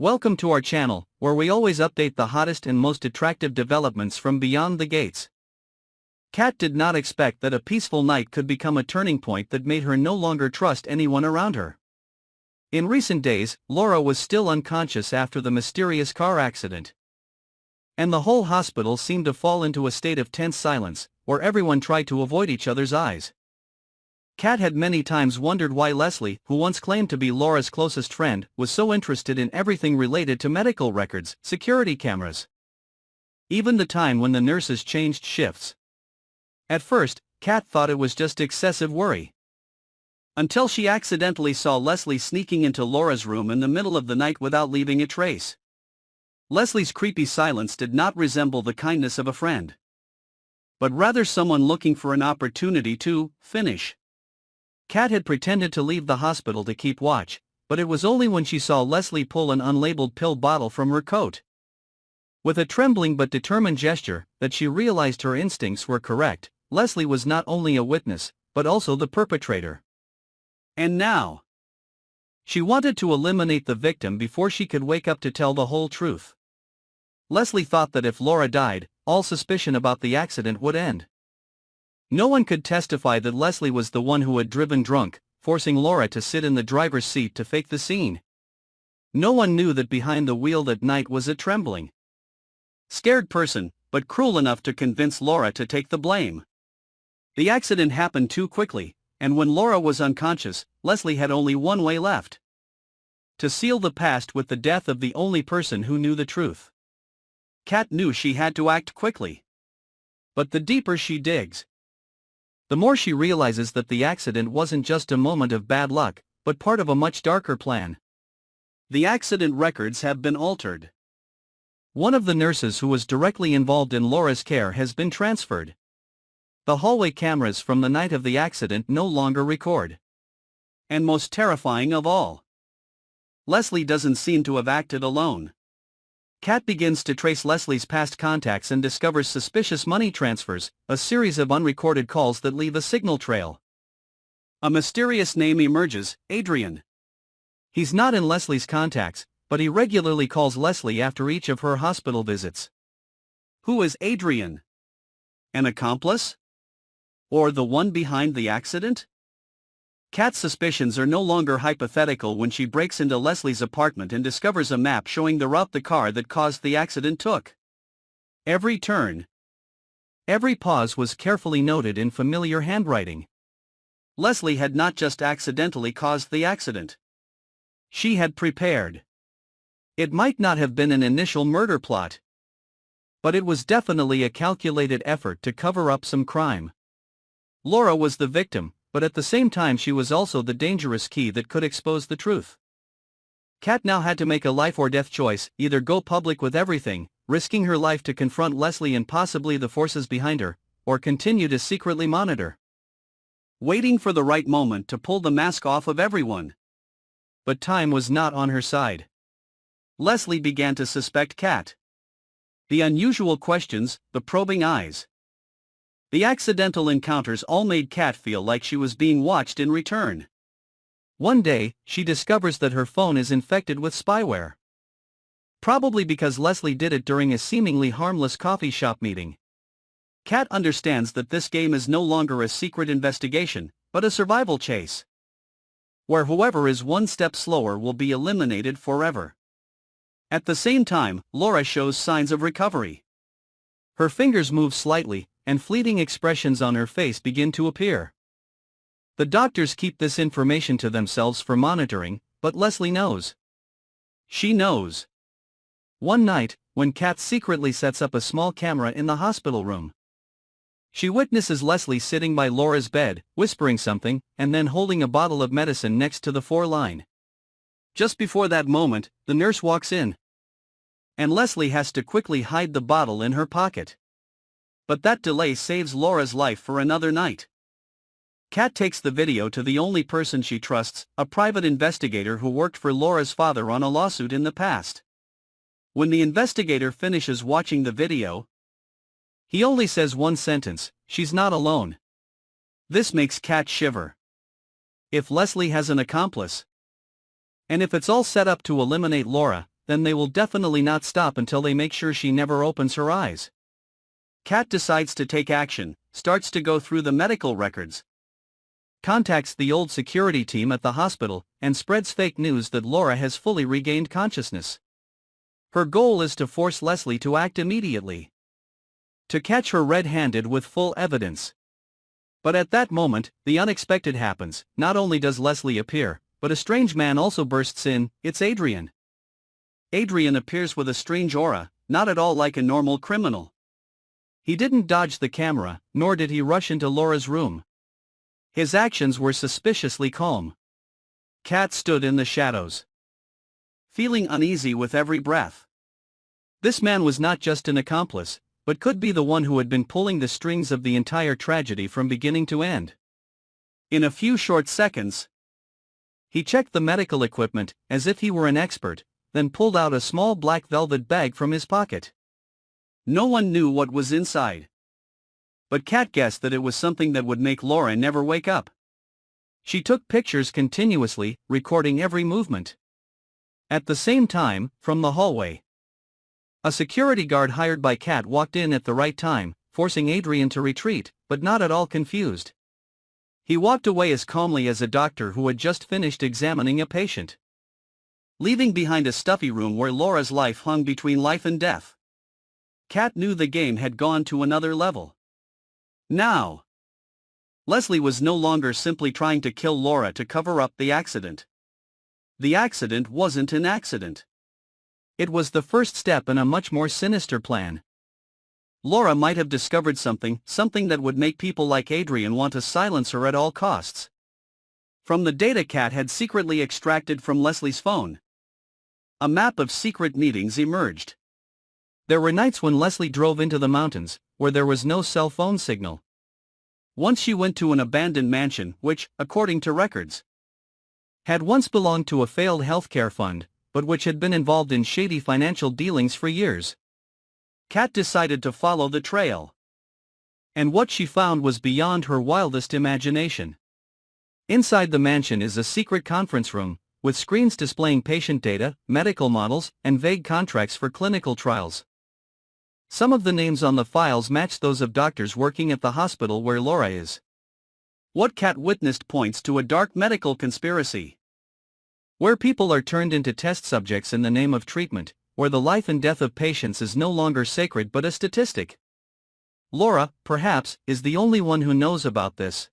Welcome to our channel, where we always update the hottest and most attractive developments from beyond the gates. Kat did not expect that a peaceful night could become a turning point that made her no longer trust anyone around her. In recent days, Laura was still unconscious after the mysterious car accident. And the whole hospital seemed to fall into a state of tense silence, where everyone tried to avoid each other's eyes. Kat had many times wondered why Leslie, who once claimed to be Laura's closest friend, was so interested in everything related to medical records, security cameras, even the time when the nurses changed shifts. At first, Kat thought it was just excessive worry, until she accidentally saw Leslie sneaking into Laura's room in the middle of the night without leaving a trace. Leslie's creepy silence did not resemble the kindness of a friend, but rather someone looking for an opportunity to finish. Kat had pretended to leave the hospital to keep watch, but it was only when she saw Leslie pull an unlabeled pill bottle from her coat, with a trembling but determined gesture, that she realized her instincts were correct. Leslie was not only a witness, but also the perpetrator. And now, she wanted to eliminate the victim before she could wake up to tell the whole truth. Leslie thought that if Laura died, all suspicion about the accident would end. No one could testify that Leslie was the one who had driven drunk, forcing Laura to sit in the driver's seat to fake the scene. No one knew that behind the wheel that night was a trembling, scared person, but cruel enough to convince Laura to take the blame. The accident happened too quickly, and when Laura was unconscious, Leslie had only one way left: to seal the past with the death of the only person who knew the truth. Kat knew she had to act quickly. But the deeper she digs, the more she realizes that the accident wasn't just a moment of bad luck, but part of a much darker plan. The accident records have been altered. One of the nurses who was directly involved in Laura's care has been transferred. The hallway cameras from the night of the accident no longer record. And most terrifying of all, Leslie doesn't seem to have acted alone. Kat begins to trace Leslie's past contacts and discovers suspicious money transfers, a series of unrecorded calls that leave a signal trail. A mysterious name emerges: Adrian. He's not in Leslie's contacts, but he regularly calls Leslie after each of her hospital visits. Who is Adrian? An accomplice? Or the one behind the accident? Kat's suspicions are no longer hypothetical when she breaks into Leslie's apartment and discovers a map showing the route the car that caused the accident took. Every turn, every pause was carefully noted in familiar handwriting. Leslie had not just accidentally caused the accident. She had prepared. It might not have been an initial murder plot, but it was definitely a calculated effort to cover up some crime. Laura was the victim, but at the same time she was also the dangerous key that could expose the truth. Kat now had to make a life-or-death choice: either go public with everything, risking her life to confront Leslie and possibly the forces behind her, or continue to secretly monitor, waiting for the right moment to pull the mask off of everyone. But time was not on her side. Leslie began to suspect Kat. The unusual questions, the probing eyes, the accidental encounters all made Kat feel like she was being watched in return. One day, she discovers that her phone is infected with spyware. Probably because Leslie did it during a seemingly harmless coffee shop meeting. Kat understands that this game is no longer a secret investigation, but a survival chase, where whoever is one step slower will be eliminated forever. At the same time, Laura shows signs of recovery. Her fingers move slightly, and fleeting expressions on her face begin to appear. The doctors keep this information to themselves for monitoring, but Leslie knows. She knows. One night, when Kat secretly sets up a small camera in the hospital room, she witnesses Leslie sitting by Laura's bed, whispering something, and then holding a bottle of medicine next to the line. Just before that moment, the nurse walks in, and Leslie has to quickly hide the bottle in her pocket. But that delay saves Laura's life for another night. Kat takes the video to the only person she trusts, a private investigator who worked for Laura's father on a lawsuit in the past. When the investigator finishes watching the video, he only says one sentence: "She's not alone." This makes Kat shiver. If Leslie has an accomplice, and if it's all set up to eliminate Laura, then they will definitely not stop until they make sure she never opens her eyes. Kat decides to take action, starts to go through the medical records, contacts the old security team at the hospital, and spreads fake news that Laura has fully regained consciousness. Her goal is to force Leslie to act immediately, to catch her red-handed with full evidence. But at that moment, the unexpected happens. Not only does Leslie appear, but a strange man also bursts in. It's Adrian. Adrian appears with a strange aura, not at all like a normal criminal. He didn't dodge the camera, nor did he rush into Laura's room. His actions were suspiciously calm. Kat stood in the shadows, feeling uneasy with every breath. This man was not just an accomplice, but could be the one who had been pulling the strings of the entire tragedy from beginning to end. In a few short seconds, he checked the medical equipment, as if he were an expert, then pulled out a small black velvet bag from his pocket. No one knew what was inside, but Kat guessed that it was something that would make Laura never wake up. She took pictures continuously, recording every movement. At the same time, from the hallway, a security guard hired by Kat walked in at the right time, forcing Adrian to retreat, but not at all confused. He walked away as calmly as a doctor who had just finished examining a patient, leaving behind a stuffy room where Laura's life hung between life and death. Kat knew the game had gone to another level. Now, Leslie was no longer simply trying to kill Laura to cover up the accident. The accident wasn't an accident. It was the first step in a much more sinister plan. Laura might have discovered something that would make people like Adrian want to silence her at all costs. From the data Kat had secretly extracted from Leslie's phone, a map of secret meetings emerged. There were nights when Leslie drove into the mountains, where there was no cell phone signal. Once she went to an abandoned mansion which, according to records, had once belonged to a failed healthcare fund, but which had been involved in shady financial dealings for years. Kat decided to follow the trail. And what she found was beyond her wildest imagination. Inside the mansion is a secret conference room, with screens displaying patient data, medical models, and vague contracts for clinical trials. Some of the names on the files match those of doctors working at the hospital where Laura is. What Kat witnessed points to a dark medical conspiracy, where people are turned into test subjects in the name of treatment, where the life and death of patients is no longer sacred but a statistic. Laura, perhaps, is the only one who knows about this.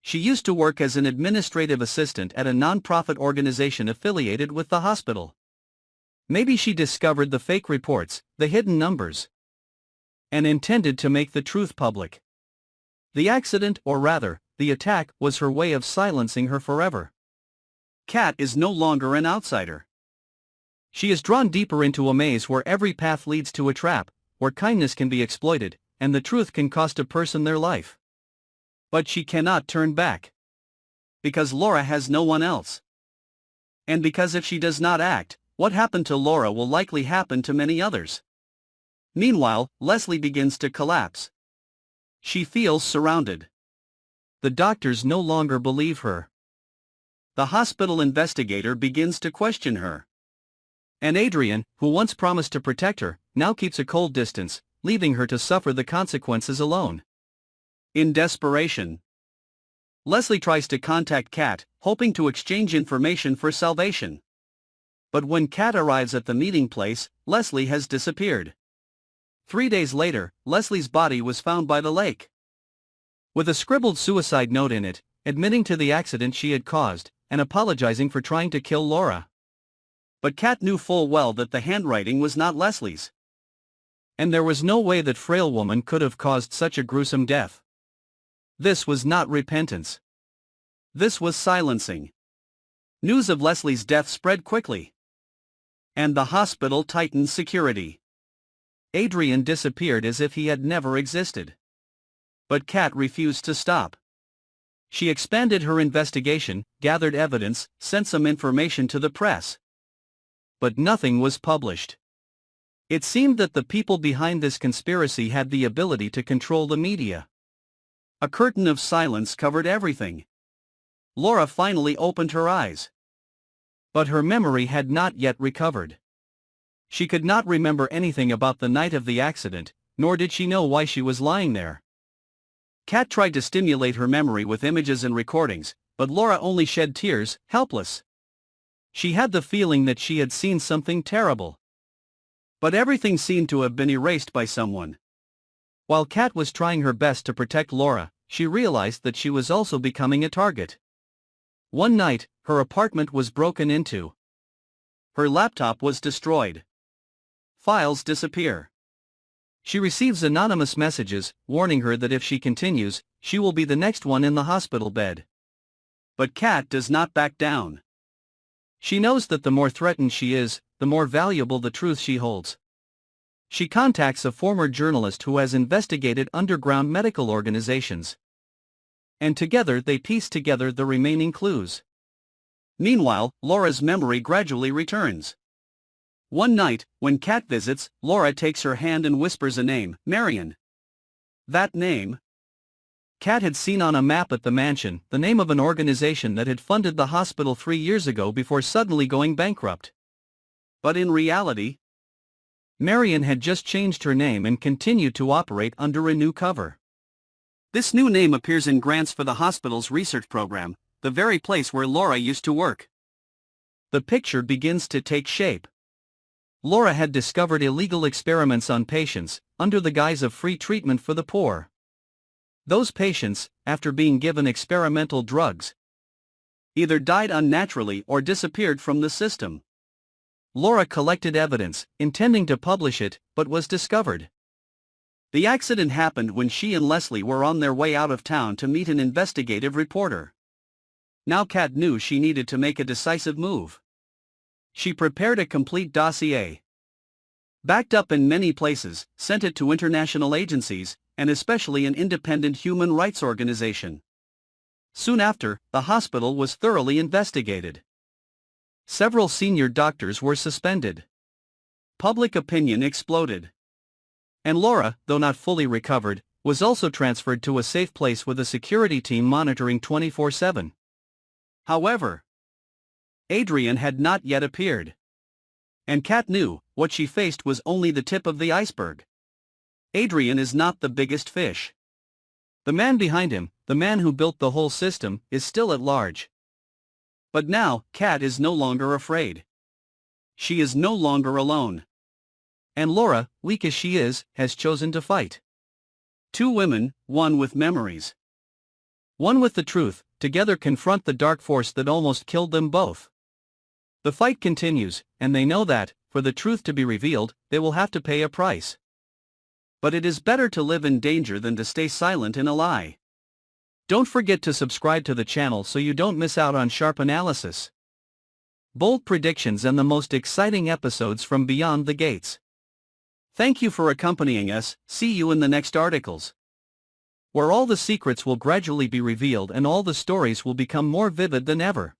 She used to work as an administrative assistant at a non-profit organization affiliated with the hospital. Maybe she discovered the fake reports, the hidden numbers, and intended to make the truth public. The accident, or rather, the attack, was her way of silencing her forever. Kat is no longer an outsider. She is drawn deeper into a maze where every path leads to a trap, where kindness can be exploited, and the truth can cost a person their life. But she cannot turn back. Because Laura has no one else. And because if she does not act, what happened to Laura will likely happen to many others. Meanwhile, Leslie begins to collapse. She feels surrounded. The doctors no longer believe her. The hospital investigator begins to question her. And Adrian, who once promised to protect her, now keeps a cold distance, leaving her to suffer the consequences alone. In desperation, Leslie tries to contact Kat, hoping to exchange information for salvation. But when Kat arrives at the meeting place, Leslie has disappeared. 3 days later, Leslie's body was found by the lake, with a scribbled suicide note in it, admitting to the accident she had caused, and apologizing for trying to kill Laura. But Kat knew full well that the handwriting was not Leslie's. And there was no way that frail woman could have caused such a gruesome death. This was not repentance. This was silencing. News of Leslie's death spread quickly, and the hospital tightened security. Adrian disappeared as if he had never existed. But Kat refused to stop. She expanded her investigation, gathered evidence, sent some information to the press. But nothing was published. It seemed that the people behind this conspiracy had the ability to control the media. A curtain of silence covered everything. Laura finally opened her eyes. But her memory had not yet recovered. She could not remember anything about the night of the accident, nor did she know why she was lying there. Kat tried to stimulate her memory with images and recordings, but Laura only shed tears, helpless. She had the feeling that she had seen something terrible. But everything seemed to have been erased by someone. While Kat was trying her best to protect Laura, she realized that she was also becoming a target. One night, her apartment was broken into. Her laptop was destroyed. Files disappear. She receives anonymous messages, warning her that if she continues, she will be the next one in the hospital bed. But Kat does not back down. She knows that the more threatened she is, the more valuable the truth she holds. She contacts a former journalist who has investigated underground medical organizations. And together they piece together the remaining clues. Meanwhile, Laura's memory gradually returns. One night, when Kat visits, Laura takes her hand and whispers a name, Marion. That name? Kat had seen on a map at the mansion, the name of an organization that had funded the hospital 3 years ago before suddenly going bankrupt. But in reality, Marion had just changed her name and continued to operate under a new cover. This new name appears in grants for the hospital's research program, the very place where Laura used to work. The picture begins to take shape. Laura had discovered illegal experiments on patients, under the guise of free treatment for the poor. Those patients, after being given experimental drugs, either died unnaturally or disappeared from the system. Laura collected evidence, intending to publish it, but was discovered. The accident happened when she and Leslie were on their way out of town to meet an investigative reporter. Now Kat knew she needed to make a decisive move. She prepared a complete dossier. Backed up in many places, sent it to international agencies, and especially an independent human rights organization. Soon after, the hospital was thoroughly investigated. Several senior doctors were suspended. Public opinion exploded. And Laura, though not fully recovered, was also transferred to a safe place with a security team monitoring 24/7. However, Adrian had not yet appeared. And Kat knew, what she faced was only the tip of the iceberg. Adrian is not the biggest fish. The man behind him, the man who built the whole system, is still at large. But now, Kat is no longer afraid. She is no longer alone. And Laura, weak as she is, has chosen to fight. Two women, one with memories, one with the truth, together confront the dark force that almost killed them both. The fight continues, and they know that, for the truth to be revealed, they will have to pay a price. But it is better to live in danger than to stay silent in a lie. Don't forget to subscribe to the channel so you don't miss out on sharp analysis, bold predictions and the most exciting episodes from Beyond the Gates. Thank you for accompanying us. See you in the next articles, where all the secrets will gradually be revealed and all the stories will become more vivid than ever.